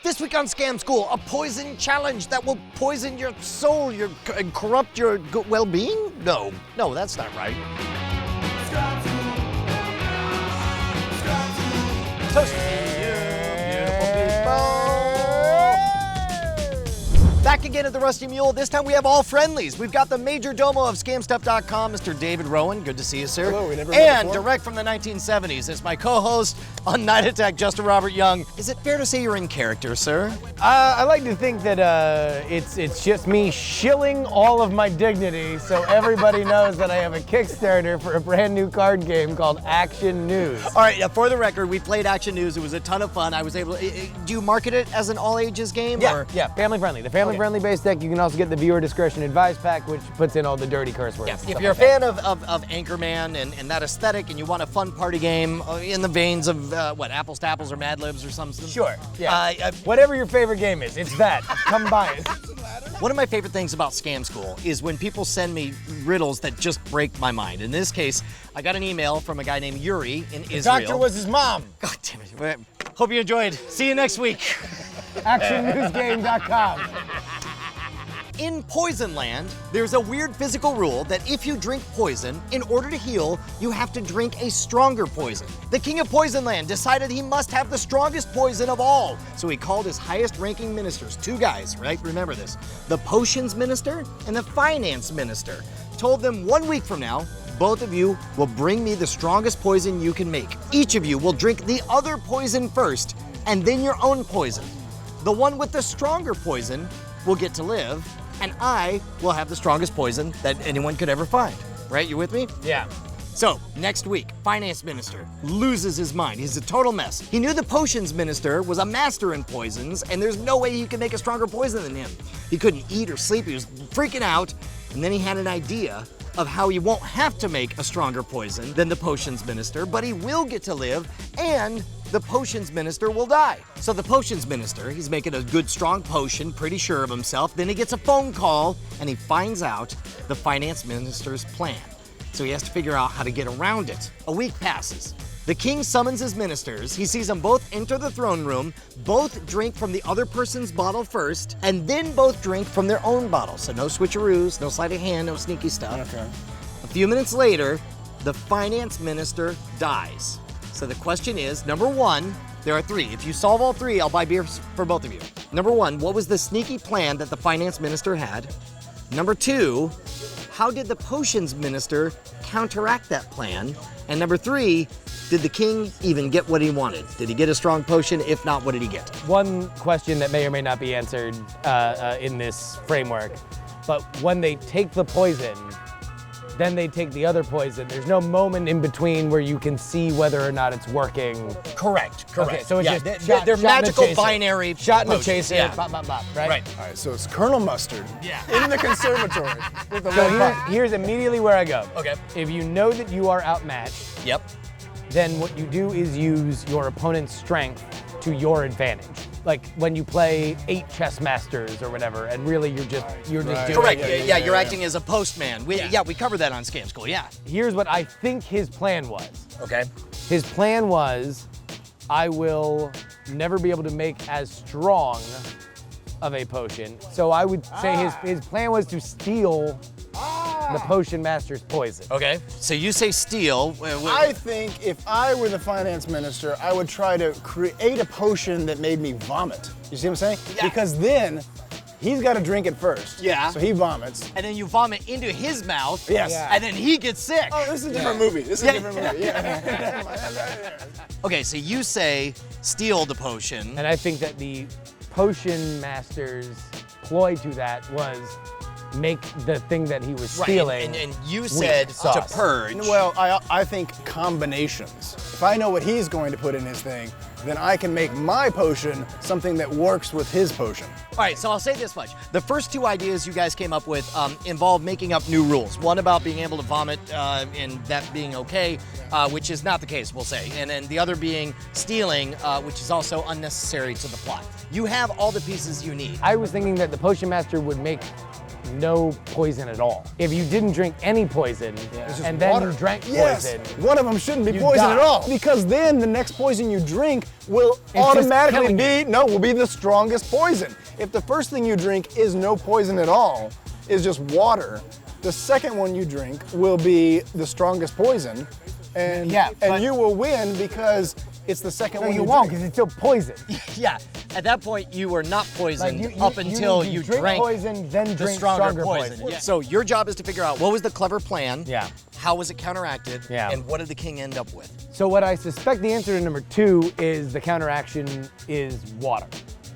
This week on Scam School, a poison challenge that will poison your soul, and corrupt your well-being? No, that's not right. Toast to you, beautiful people. Back again at the Rusty Mule. This time we have all friendlies. We've got the major domo of scamstuff.com, Mr. David Rowan. Good to see you, sir. Hello, we never met And before. direct from the 1970s is my co-host on Night Attack, Justin Robert Young. Is it fair to say you're in character, sir? I like to think that it's just me shilling all of my dignity so everybody knows that I have a Kickstarter for a brand new card game called Action News. All right, for the record, we played Action News. It was a ton of fun. I was able to, do you market it as an all-ages game? Yeah, or? yeah, family friendly. The family friendly base deck, you can also get the viewer discretion advice pack, which puts in all the dirty curse words. Yeah, if you're a fan of Anchorman and that aesthetic and you want a fun party game in the veins of, Apples to Apples or Mad Libs or something? Sure, yeah. Whatever your favorite game is, it's that. Come buy it. One of my favorite things about Scam School is when people send me riddles that just break my mind. In this case, I got an email from a guy named Yuri in Israel. Doctor was his mom. God damn it. Hope you enjoyed. See you next week. ActionNewsGame.com. In Poison Land, there's a weird physical rule that if you drink poison, in order to heal, you have to drink a stronger poison. The king of Poison Land decided he must have the strongest poison of all, so he called his highest-ranking ministers, two guys, right? Remember this. The potions minister and the finance minister. Told them 1 week from now, both of you will bring me the strongest poison you can make. Each of you will drink the other poison first, and then your own poison. The one with the stronger poison will get to live, and I will have the strongest poison that anyone could ever find. Right, you with me? Yeah. So, next week, finance minister loses his mind. He's a total mess. He knew the potions minister was a master in poisons, and there's no way he could make a stronger poison than him. He couldn't eat or sleep, he was freaking out, and then he had an idea of how he won't have to make a stronger poison than the potions minister, but he will get to live, and the potions minister will die. So the potions minister, he's making a good strong potion, pretty sure of himself, then he gets a phone call, and he finds out the finance minister's plan. So he has to figure out how to get around it. A week passes. The king summons his ministers. He sees them both enter the throne room, both drink from the other person's bottle first, and then both drink from their own bottle. So no switcheroos, no sleight of hand, no sneaky stuff. Okay. A few minutes later, the finance minister dies. So the question is, number one, there are three. If you solve all three, I'll buy beer for both of you. Number one, what was the sneaky plan that the finance minister had? Number two, how did the potions minister counteract that plan? And number three, did the king even get what he wanted? Did he get a strong potion? If not, what did he get? One question that may or may not be answered in this framework, but when they take the poison, then they take the other poison. There's no moment in between where you can see whether or not it's working. Correct. Okay, so it's just they're shot in the magical chaser. binary Shot in the potions. chaser, Yeah. bop, bop, bop, right? Right. All right, so it's Colonel Mustard in the conservatory with the So here's immediately where I go. Okay. If you know that you are outmatched, Yep. then what you do is use your opponent's strength to your advantage. Like when you play 8 chess masters or whatever, and really you're just doing Correct. it. Yeah, you're acting as a postman. We covered that on Scam School. Yeah. Here's what I think his plan was. Okay. His plan was, I will never be able to make as strong of a potion. So I would say his plan was to steal the potion master's poison. Okay. So you say steal. I think if I were the finance minister, I would try to create a potion that made me vomit. You see what I'm saying? Yeah. Because then he's got to drink it first. Yeah. So he vomits. and then you vomit into his mouth. Yes. Yeah. And then he gets sick. Oh, this is a different movie. This is a different movie. Yeah. Okay, so you say steal the potion. And I think that the potion master's ploy to that was make the thing that he was stealing. And you said to sauce. purge. Well, I think combinations. If I know what he's going to put in his thing, then I can make my potion something that works with his potion. All right, so I'll say this much. The first two ideas you guys came up with involve making up new rules. One about being able to vomit and that being okay, which is not the case, we'll say. And then the other being stealing, which is also unnecessary to the plot. You have all the pieces you need. I was thinking that the potion master would make no poison at all. If you didn't drink any poison, and then you drank poison, one of them shouldn't be you poison die. at all. Because then the next poison you drink will automatically will be the strongest poison. If the first thing you drink is no poison at all, is just water, the second one you drink will be the strongest poison, and you will win because it's the second one you won't, because it's still poison. Yeah, at that point you were not poisoned up until you drank poison, then the drink stronger poison. Yeah. So your job is to figure out what was the clever plan, how was it counteracted, and what did the king end up with? So what I suspect the answer to number 2 is the counteraction is water.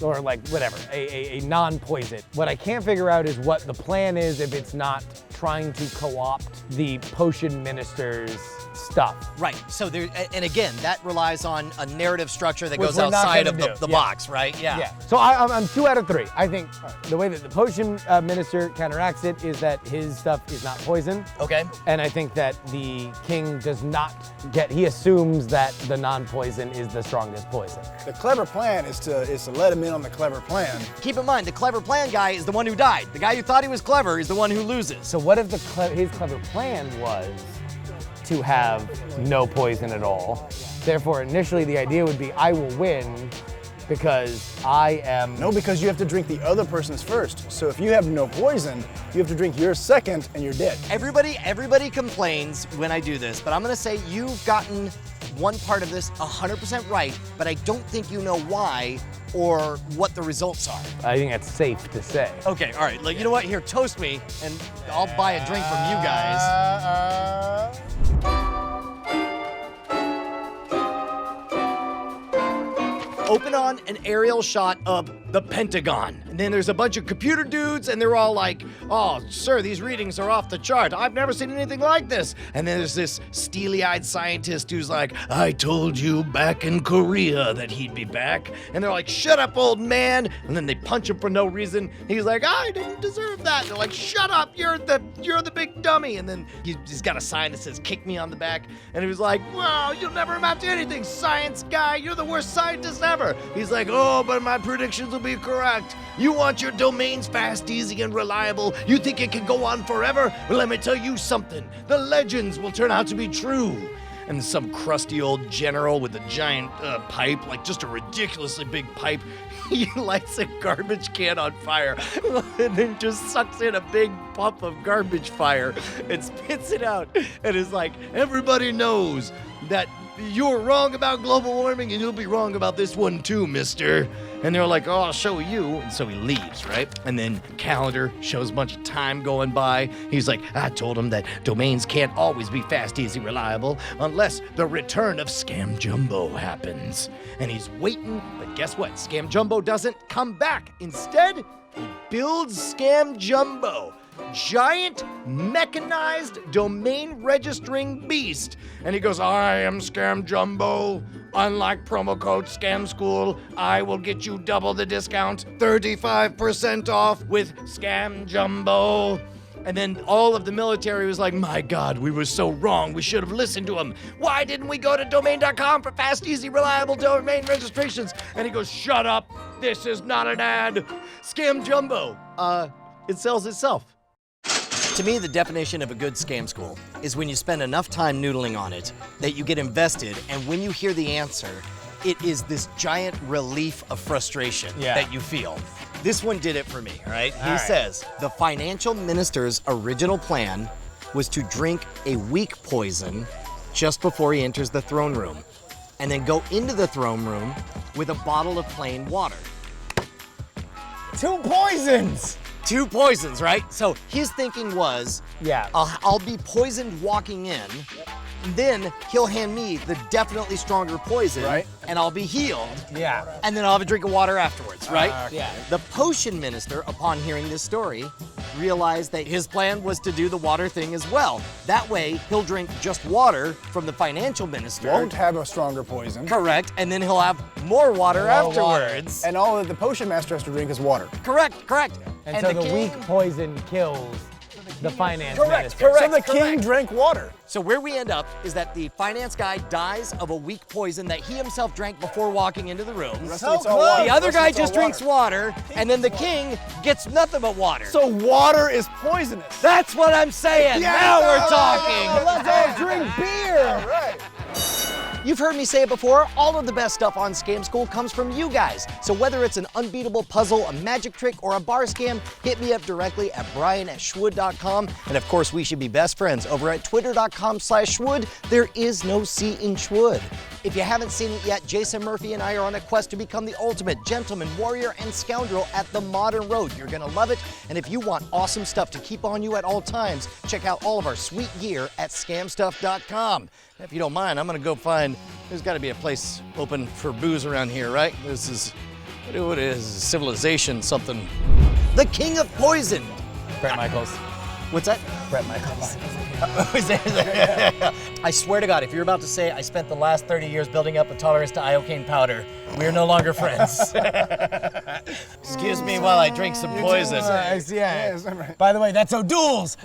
Or like whatever, a non-poison. What I can't figure out is what the plan is if it's not trying to co-opt the potion minister's stuff. Right, so there, and again, that relies on a narrative structure that Which goes we're not outside gonna of the do. box, right? Yeah. So I'm 2 out of 3. I think the way that the potion minister counteracts it is that his stuff is not poison. Okay. And I think that the king does not he assumes that the non-poison is the strongest poison. The clever plan is to let him in on the clever plan. Keep in mind, the clever plan guy is the one who died. The guy who thought he was clever is the one who loses. So what if his clever plan was to have no poison at all? Therefore, initially the idea would be I will win because I am... No, because you have to drink the other person's first. So if you have no poison, you have to drink yours second and you're dead. Everybody complains when I do this, but I'm gonna say you've gotten one part of this 100% right, but I don't think you know why or what the results are. I think that's safe to say. Okay, all right, you know what? Here, toast me, and I'll buy a drink from you guys. Open on an aerial shot of the Pentagon. And then there's a bunch of computer dudes, and they're all like, oh, sir, these readings are off the chart. I've never seen anything like this. And then there's this steely-eyed scientist who's like, I told you back in Korea that he'd be back. And they're like, shut up, old man. And then they punch him for no reason. He's like, I didn't deserve that. They're like, shut up, you're the big dummy. And then he's got a sign that says, kick me on the back. And he was like, wow, you'll never amount to anything, science guy. You're the worst scientist ever. He's like, oh, but my predictions will be correct. You want your domains fast, easy, and reliable? You think it can go on forever? Well, let me tell you something. The legends will turn out to be true. And some crusty old general with a giant pipe, like just a ridiculously big pipe, he lights a garbage can on fire and then just sucks in a big puff of garbage fire and spits it out and is like, everybody knows that you're wrong about global warming and you'll be wrong about this one too, mister. And they're like, oh, I'll show you. And so he leaves, right? And then calendar shows a bunch of time going by. He's like, I told him that domains can't always be fast, easy, reliable unless the return of Scam Jumbo happens. And he's waiting, but guess what? Scam Jumbo doesn't come back. Instead, he builds Scam Jumbo. Giant mechanized domain registering beast. And he goes, I am Scam Jumbo. Unlike promo code Scam School, I will get you double the discount, 35% off with Scam Jumbo. And then all of the military was like, my God, we were so wrong. We should have listened to him. Why didn't we go to domain.com for fast, easy, reliable domain registrations? And he goes, shut up. This is not an ad. Scam Jumbo. It sells itself. To me, the definition of a good scam school is when you spend enough time noodling on it that you get invested, and when you hear the answer, it is this giant relief of frustration that you feel. This one did it for me, all right? He says, the financial minister's original plan was to drink a weak poison just before he enters the throne room, and then go into the throne room with a bottle of plain water. 2 poisons! 2 poisons, right? So his thinking was, I'll be poisoned walking in, then he'll hand me the definitely stronger poison, and I'll be healed, and then I'll have a drink of water afterwards, right? The potion minister, upon hearing this story, realized that his plan was to do the water thing as well. That way, he'll drink just water from the financial minister. Won't have a stronger poison. Correct, and then he'll have more water afterwards. And all that the potion master has to drink is water. Correct. And so the weak poison kills the finance Correct, minister. So the king drank water. So where we end up is that the finance guy dies of a weak poison that he himself drank before walking into the room. So close. The other guy It's all just drinks water, and then the king gets nothing but water. So water is poisonous. That's what I'm saying. Now we're talking. Let's all drink beer. All right. You've heard me say it before, all of the best stuff on Scam School comes from you guys. So whether it's an unbeatable puzzle, a magic trick, or a bar scam, hit me up directly at brian@schwood.com. And of course, we should be best friends over at twitter.com/schwood. There is no C in Schwood. If you haven't seen it yet, Jason Murphy and I are on a quest to become the ultimate gentleman, warrior, and scoundrel at the modern road. You're gonna love it. And if you want awesome stuff to keep on you at all times, check out all of our sweet gear at scamstuff.com. If you don't mind, I'm gonna go find, there's gotta be a place open for booze around here, right? This is, what is civilization something? The king of poison. Brett Michaels. What's that? Brett Michaels. I swear to God, if you're about to say I spent the last 30 years building up a tolerance to iocane powder, we are no longer friends. Excuse me while I drink some poison. Yes, I'm right. By the way, that's O'Doul's.